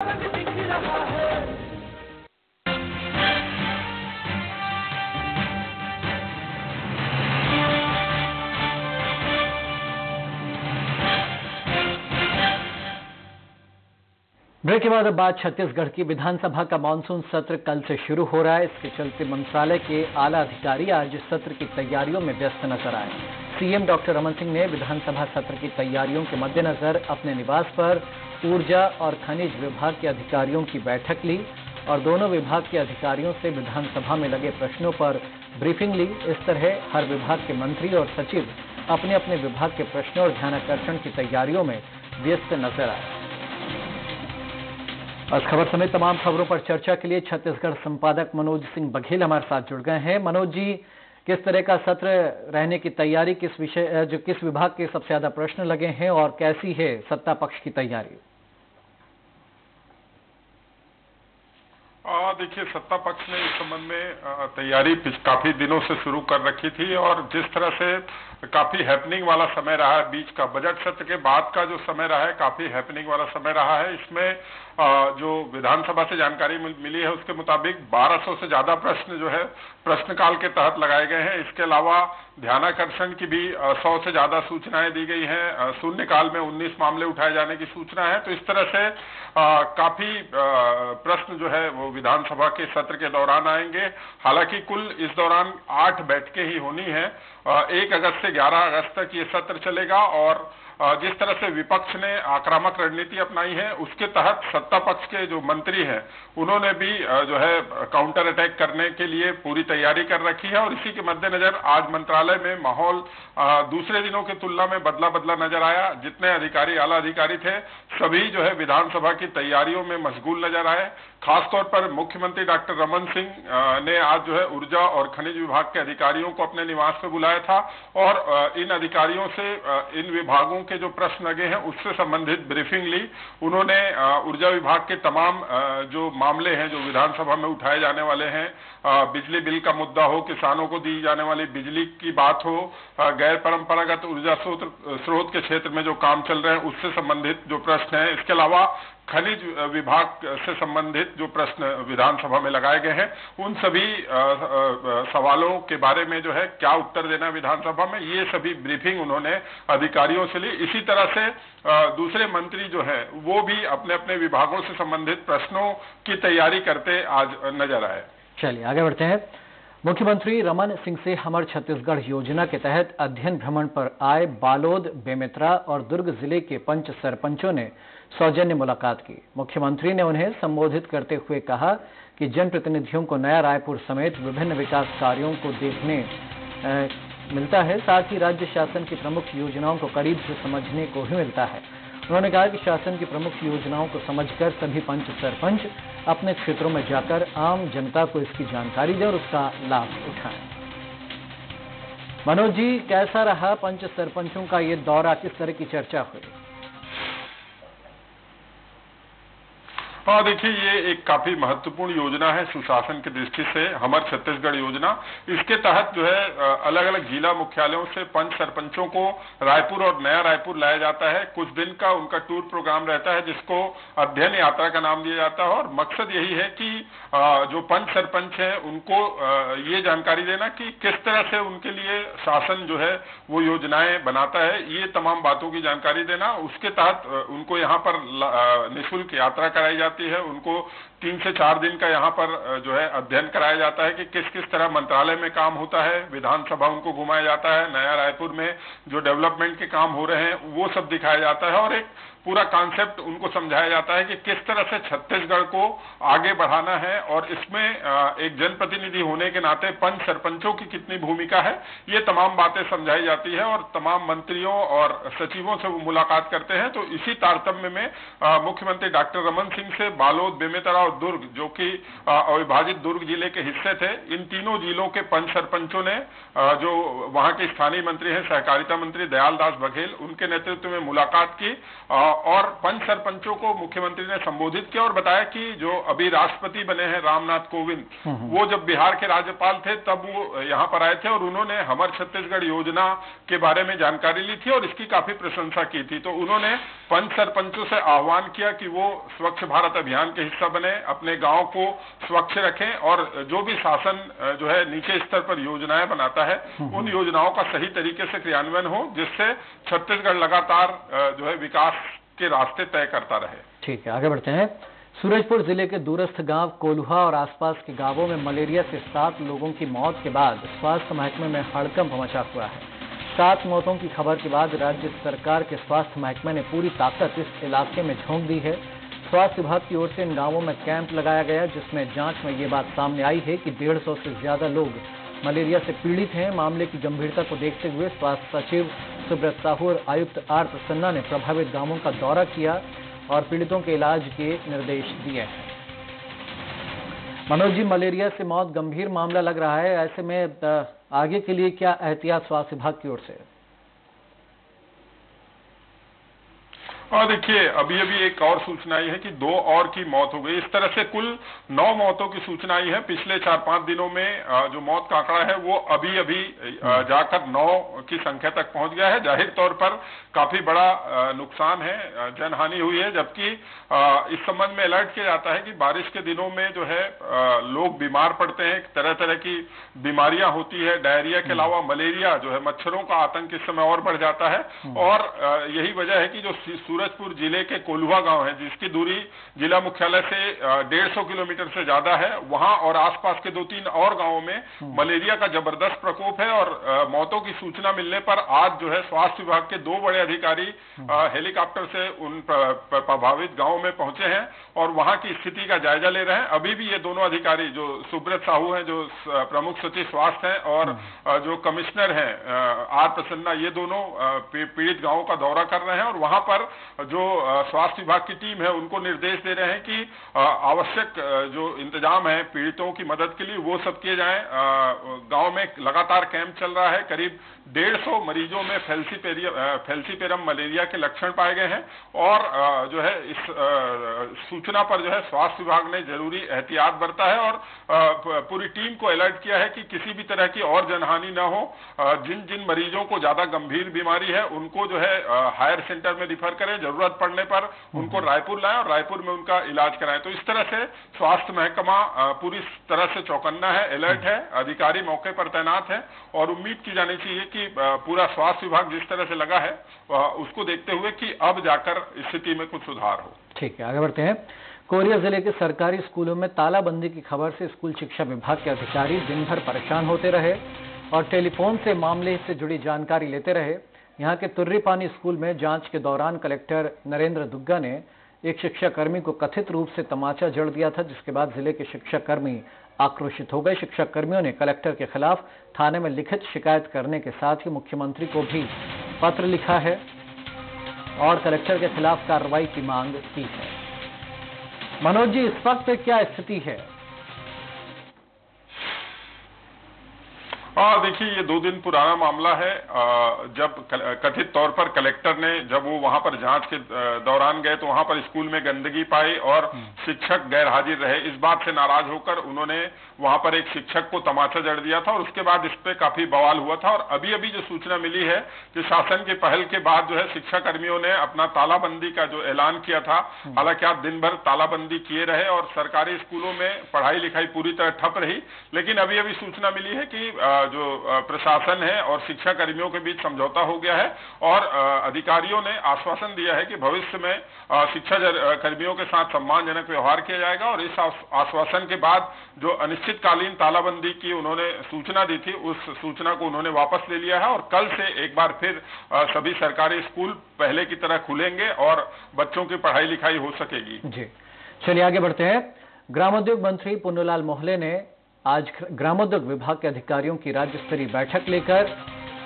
Break के बाद अब बात छत्तीसगढ़ की। विधानसभा का मानसून सत्र कल से शुरू हो रहा है। इसके चलते मंत्रालय के आला अधिकारी आज सत्र की तैयारियों में व्यस्त नजर आए। सीएम डॉक्टर रमन सिंह ने विधानसभा सत्र की तैयारियों के मद्देनजर अपने निवास पर ऊर्जा और खनिज विभाग के अधिकारियों की बैठक ली और दोनों विभाग के अधिकारियों से विधानसभा में लगे प्रश्नों पर ब्रीफिंग ली। इस तरह हर विभाग के मंत्री और सचिव अपने अपने विभाग के प्रश्नों और ध्यानाकर्षण की तैयारियों में व्यस्त नजर आए। इस खबर समेत तमाम खबरों पर चर्चा के लिए छत्तीसगढ़ संपादक मनोज सिंह बघेल हमारे साथ जुड़ गए हैं। मनोज जी, किस तरह का सत्र रहने की तैयारी, किस विभाग के सबसे ज्यादा प्रश्न लगे हैं और कैसी है सत्ता पक्ष की तैयारी? देखिए, सत्ता पक्ष ने इस संबंध में तैयारी काफी दिनों से शुरू कर रखी थी और जिस तरह से काफी हैपनिंग वाला समय रहा है, बीच का बजट सत्र के बाद का जो समय रहा है काफी हैपनिंग वाला समय रहा है। इसमें जो विधानसभा से जानकारी मिली है उसके मुताबिक 1200 से ज्यादा प्रश्न जो है प्रश्नकाल के तहत लगाए गए हैं। इसके अलावा ध्यानाकर्षण की भी 100 से ज्यादा सूचनाएं दी गई हैं। शून्यकाल में 19 मामले उठाए जाने की सूचना है। तो इस तरह से काफी प्रश्न जो है वो विधानसभा के सत्र के दौरान आएंगे। हालांकि कुल इस दौरान 8 बैठकें ही होनी है। 1 अगस्त से 11 अगस्त तक ये सत्र चलेगा और जिस तरह से विपक्ष ने आक्रामक रणनीति अपनाई है उसके तहत सत्ता पक्ष के जो मंत्री हैं उन्होंने भी जो है काउंटर अटैक करने के लिए पूरी तैयारी कर रखी है। और इसी के मद्देनजर आज मंत्रालय में माहौल दूसरे दिनों की तुलना में बदला नजर आया। जितने अधिकारी, आला अधिकारी थे, सभी जो है विधानसभा की तैयारियों में मशगूल नजर आए। खासतौर पर मुख्यमंत्री डॉक्टर रमन सिंह ने आज जो है ऊर्जा और खनिज विभाग के अधिकारियों को अपने निवास पर बुलाया था और इन अधिकारियों से इन विभागों के जो प्रश्न लगे हैं उससे संबंधित ब्रीफिंग ली। उन्होंने ऊर्जा विभाग के तमाम जो मामले हैं जो विधानसभा में उठाए जाने वाले हैं, बिजली बिल का मुद्दा हो, किसानों को दी जाने वाली बिजली की बात हो, गैर परंपरागत ऊर्जा स्रोत के क्षेत्र में जो काम चल रहे हैं उससे संबंधित जो प्रश्न है, इसके अलावा खनिज विभाग से संबंधित जो प्रश्न विधानसभा में लगाए गए हैं उन सभी सवालों के बारे में जो है क्या उत्तर देना विधानसभा में, ये सभी ब्रीफिंग उन्होंने अधिकारियों से ली। इसी तरह से दूसरे मंत्री जो है वो भी अपने अपने विभागों से संबंधित प्रश्नों की तैयारी करते आज नजर आए। चलिए आगे बढ़ते हैं। मुख्यमंत्री रमन सिंह से हमर छत्तीसगढ़ योजना के तहत अध्ययन भ्रमण पर आए बालोद, बेमेतरा और दुर्ग जिले के पंच सरपंचों ने सौजन्य मुलाकात की। मुख्यमंत्री ने उन्हें संबोधित करते हुए कहा कि जनप्रतिनिधियों को नया रायपुर समेत विभिन्न विकास कार्यों को देखने मिलता है, साथ ही राज्य शासन की प्रमुख योजनाओं को करीब से समझने को भी मिलता है। उन्होंने कहा कि शासन की प्रमुख योजनाओं को समझकर सभी पंच सरपंच अपने क्षेत्रों में जाकर आम जनता को इसकी जानकारी दें और उसका लाभ उठाएं। मनोज जी, कैसा रहा पंच सरपंचों का ये दौरा, किस तरह की चर्चा हुई? देखिए, ये एक काफी महत्वपूर्ण योजना है सुशासन की दृष्टि से, हमर छत्तीसगढ़ योजना। इसके तहत जो है अलग अलग जिला मुख्यालयों से पंच सरपंचों को रायपुर और नया रायपुर लाया जाता है। कुछ दिन का उनका टूर प्रोग्राम रहता है जिसको अध्ययन यात्रा का नाम दिया जाता है और मकसद यही है कि जो पंच सरपंच हैं उनको ये जानकारी देना कि किस तरह से उनके लिए शासन जो है वो योजनाएं बनाता है, ये तमाम बातों की जानकारी देना। उसके तहत उनको यहाँ पर निःशुल्क यात्रा कराई जाती है। उनको 3 से 4 दिन का यहाँ पर जो है अध्ययन कराया जाता है कि किस किस तरह मंत्रालय में काम होता है। विधानसभा उनको घुमाया जाता है, नया रायपुर में जो डेवलपमेंट के काम हो रहे हैं वो सब दिखाया जाता है और एक पूरा कॉन्सेप्ट उनको समझाया जाता है कि किस तरह से छत्तीसगढ़ को आगे बढ़ाना है और इसमें एक जनप्रतिनिधि होने के नाते पंच सरपंचों की कितनी भूमिका है, ये तमाम बातें समझाई जाती है और तमाम मंत्रियों और सचिवों से वो मुलाकात करते हैं। तो इसी तारतम्य में मुख्यमंत्री डॉक्टर रमन सिंह से बालोद, बेमेतरा और दुर्ग, जो कि अविभाजित दुर्ग जिले के हिस्से थे, इन तीनों जिलों के पंच सरपंचों ने जो वहां के स्थानीय मंत्री हैं, सहकारिता मंत्री दयाल दास बघेल, उनके नेतृत्व में मुलाकात की और पंच सरपंचों को मुख्यमंत्री ने संबोधित किया और बताया कि जो अभी राष्ट्रपति बने हैं रामनाथ कोविंद, वो जब बिहार के राज्यपाल थे तब वो यहाँ पर आए थे और उन्होंने हमर छत्तीसगढ़ योजना के बारे में जानकारी ली थी और इसकी काफी प्रशंसा की थी। तो उन्होंने पंच सरपंचों से आह्वान किया कि वो स्वच्छ भारत अभियान के हिस्सा बने, अपने गांव को स्वच्छ रखें और जो भी शासन जो है नीचे स्तर पर योजनाएं बनाता है उन योजनाओं का सही तरीके से क्रियान्वयन हो, जिससे छत्तीसगढ़ लगातार जो है विकास के रास्ते तय करता रहे। ठीक है, आगे बढ़ते हैं। सूरजपुर जिले के दूरस्थ गांव कोल्हा और आसपास के गांवों में मलेरिया से 7 लोगों की मौत के बाद स्वास्थ्य महकमे में हड़कंप मचा हुआ है। 7 मौतों की खबर के बाद राज्य सरकार के स्वास्थ्य महकमे ने पूरी ताकत इस इलाके में झोंक दी है। स्वास्थ्य विभाग की ओर से इन गांवों में कैंप लगाया गया, जिसमें जांच में ये बात सामने आई है कि 150 से ज्यादा लोग मलेरिया से पीड़ित हैं। मामले की गंभीरता को देखते हुए स्वास्थ्य सचिव सुब्रत साहू और आयुक्त आर प्रसन्ना ने प्रभावित गांवों का दौरा किया और पीड़ितों के इलाज के निर्देश दिए हैं। मनोज जी, मलेरिया से मौत गंभीर मामला लग रहा है, ऐसे में आगे के लिए क्या एहतियात स्वास्थ्य विभाग की ओर से? और देखिए, अभी अभी एक और सूचना आई है कि 2 और की मौत हो गई। इस तरह से कुल 9 मौतों की सूचना आई है। पिछले 4-5 दिनों में जो मौत का आंकड़ा है वो अभी अभी जाकर 9 की संख्या तक पहुंच गया है। जाहिर तौर पर काफी बड़ा नुकसान है, जनहानि हुई है, जबकि इस संबंध में अलर्ट किया जाता है कि बारिश के दिनों में जो है लोग बीमार पड़ते हैं, तरह तरह की बीमारियां होती है। डायरिया के अलावा मलेरिया जो है, मच्छरों का आतंक इस समय और बढ़ जाता है और यही वजह है कि जो सूरजपुर जिले के कोल्हा गांव है, जिसकी दूरी जिला मुख्यालय से 150 किलोमीटर से ज्यादा है, वहां और आसपास के 2-3 और गांवों में मलेरिया का जबरदस्त प्रकोप है। और मौतों की सूचना मिलने पर आज जो है स्वास्थ्य विभाग के 2 बड़े अधिकारी हेलीकॉप्टर से उन प्रभावित गांवों में पहुंचे हैं और वहां की स्थिति का जायजा ले रहे हैं। अभी भी ये दोनों अधिकारी, जो सुब्रत साहू हैं, जो प्रमुख सचिव स्वास्थ्य हैं, और जो कमिश्नर हैं आर प्रसन्ना, ये दोनों पीड़ित गांवों का दौरा कर रहे हैं और वहां पर जो स्वास्थ्य विभाग की टीम है उनको निर्देश दे रहे हैं कि आवश्यक जो इंतजाम है पीड़ितों की मदद के लिए वो सब किए जाएं। गांव में लगातार कैंप चल रहा है। करीब 150 मरीजों में फैल्सीपेरम मलेरिया के लक्षण पाए गए हैं और जो है इस सूचना पर जो है स्वास्थ्य विभाग ने जरूरी एहतियात बरता है और पूरी टीम को अलर्ट किया है कि किसी भी तरह की और जनहानि न हो। जिन जिन मरीजों को ज्यादा गंभीर बीमारी है उनको जो है हायर सेंटर में रिफर करें, जरूरत पड़ने पर उनको रायपुर लाएं और रायपुर में उनका इलाज कराएं। तो इस तरह से स्वास्थ्य महकमा पूरी तरह से चौकन्ना है, अलर्ट है, अधिकारी मौके पर तैनात है और उम्मीद की जानी चाहिए कि पूरा स्वास्थ्य विभाग जिस तरह से लगा है उसको देखते हुए कि अब जाकर स्थिति में कुछ सुधार हो। ठीक है, आगे बढ़ते हैं। कोरिया जिले के सरकारी स्कूलों में तालाबंदी की खबर से स्कूल शिक्षा विभाग के अधिकारी दिन भर परेशान होते रहे और टेलीफोन से मामले से जुड़ी जानकारी लेते रहे। यहाँ के तुर्रीपानी स्कूल में जांच के दौरान कलेक्टर नरेंद्र दुग्गा ने एक शिक्षाकर्मी को कथित रूप से तमाचा जड़ दिया था, जिसके बाद जिले के शिक्षाकर्मी आक्रोशित हो गए। शिक्षाकर्मियों ने कलेक्टर के खिलाफ थाने में लिखित शिकायत करने के साथ ही मुख्यमंत्री को भी पत्र लिखा है और कलेक्टर के खिलाफ कार्रवाई की मांग की है। मनोज जी, इस वक्त क्या स्थिति है? देखिए, ये 2 दिन पुराना मामला है। जब कथित तौर पर कलेक्टर ने, जब वो वहां पर जांच के दौरान गए तो वहां पर स्कूल में गंदगी पाई और शिक्षक गैर हाजिर रहे। इस बात से नाराज होकर उन्होंने वहां पर एक शिक्षक को तमाचा जड़ दिया था और उसके बाद इस पे काफी बवाल हुआ था। और अभी अभी जो सूचना मिली है कि शासन की पहल के बाद जो है शिक्षा कर्मियों ने अपना तालाबंदी का जो ऐलान किया था, हालांकि आज दिन भर तालाबंदी किए रहे और सरकारी स्कूलों में पढ़ाई लिखाई पूरी तरह ठप रही, लेकिन अभी अभी सूचना मिली है कि जो प्रशासन है और शिक्षा कर्मियों के बीच समझौता हो गया है और अधिकारियों ने आश्वासन दिया है कि भविष्य में शिक्षा कर्मियों के साथ सम्मानजनक व्यवहार किया जाएगा। और इस आश्वासन के बाद जो अनिश्चितकालीन तालाबंदी की उन्होंने सूचना दी थी, उस सूचना को उन्होंने वापस ले लिया है और कल से एक बार फिर सभी सरकारी स्कूल पहले की तरह खुलेंगे और बच्चों की पढ़ाई लिखाई हो सकेगी। जी, चलिए आगे बढ़ते हैं। ग्रामोद्योग मंत्री पुन्नूलाल मोहले ने आज ग्रामोद्योग विभाग के अधिकारियों की राज्य स्तरीय बैठक लेकर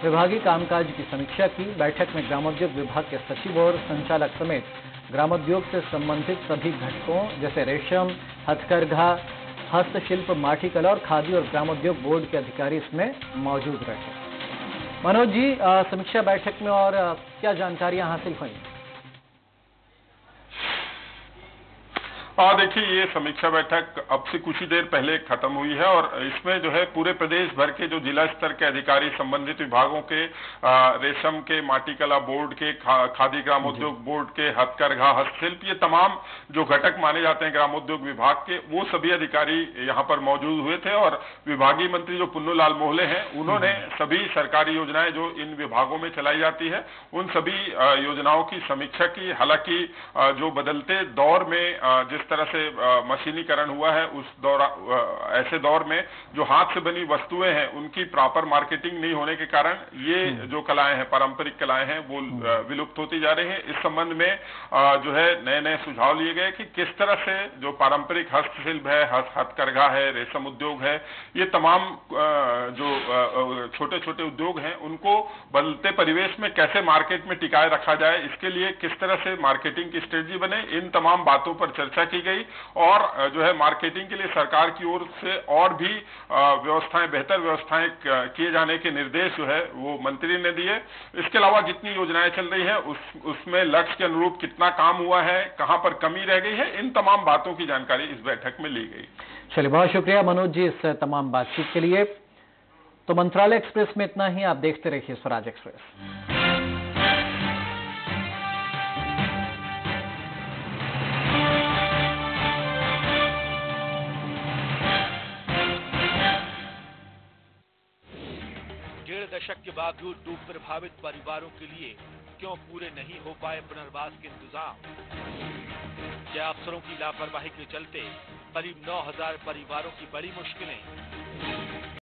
विभागीय कामकाज की समीक्षा की। बैठक में ग्रामोद्योग विभाग के सचिव और संचालक समेत ग्रामोद्योग से संबंधित सभी घटकों जैसे रेशम, हथकरघा, हस्तशिल्प, माटी कला और खादी और ग्रामोद्योग बोर्ड के अधिकारी इसमें मौजूद रहे। मनोज जी, समीक्षा बैठक में और क्या जानकारियां हासिल हुई? देखिए, ये समीक्षा बैठक अब से कुछ ही देर पहले खत्म हुई है और इसमें जो है पूरे प्रदेश भर के जो जिला स्तर के अधिकारी, संबंधित विभागों के, रेशम के, माटी कला बोर्ड के, खादी ग्रामोद्योग बोर्ड के, हथकरघा, हस्तशिल्प, ये तमाम जो घटक माने जाते हैं ग्रामोद्योग विभाग के, वो सभी अधिकारी यहाँ पर मौजूद हुए थे। और विभागीय मंत्री जो पुन्नूलाल मोहले हैं, उन्होंने सभी सरकारी योजनाएं जो इन विभागों में चलाई जाती है, उन सभी योजनाओं की समीक्षा की। हालांकि जो बदलते दौर में जिस तरह से मशीनीकरण हुआ है, उस ऐसे दौर में जो हाथ से बनी वस्तुएं हैं, उनकी प्रॉपर मार्केटिंग नहीं होने के कारण ये जो कलाएं हैं, पारंपरिक कलाएं हैं, वो विलुप्त होती जा रही हैं। इस संबंध में जो है नए नए सुझाव लिए गए कि किस तरह से जो पारंपरिक हस्तशिल्प है, हथकरघा है, रेशम उद्योग है, ये तमाम जो छोटे छोटे उद्योग हैं, उनको बदलते परिवेश में कैसे मार्केट में टिकाए रखा जाए, इसके लिए किस तरह से मार्केटिंग की स्ट्रेटजी बने, इन तमाम बातों पर चर्चा की गई। और जो है मार्केटिंग के लिए सरकार की ओर से और भी व्यवस्थाएं, बेहतर व्यवस्थाएं किए जाने के निर्देश जो है वो मंत्री ने दिए। इसके अलावा जितनी योजनाएं चल रही है उसमें लक्ष्य के अनुरूप कितना काम हुआ है, कहां पर कमी रह गई है, इन तमाम बातों की जानकारी इस बैठक में ली गई। चलिए, बहुत शुक्रिया मनोज जी इस तमाम बातचीत के लिए। तो मंत्रालय एक्सप्रेस में इतना ही। आप देखते रहिए स्वराज एक्सप्रेस। दशक के बावजूद डूब प्रभावित परिवारों के लिए क्यों पूरे नहीं हो पाए पुनर्वास के इंतजाम? क्या अफसरों की लापरवाही के चलते करीब 9,000 परिवारों की बड़ी मुश्किलें?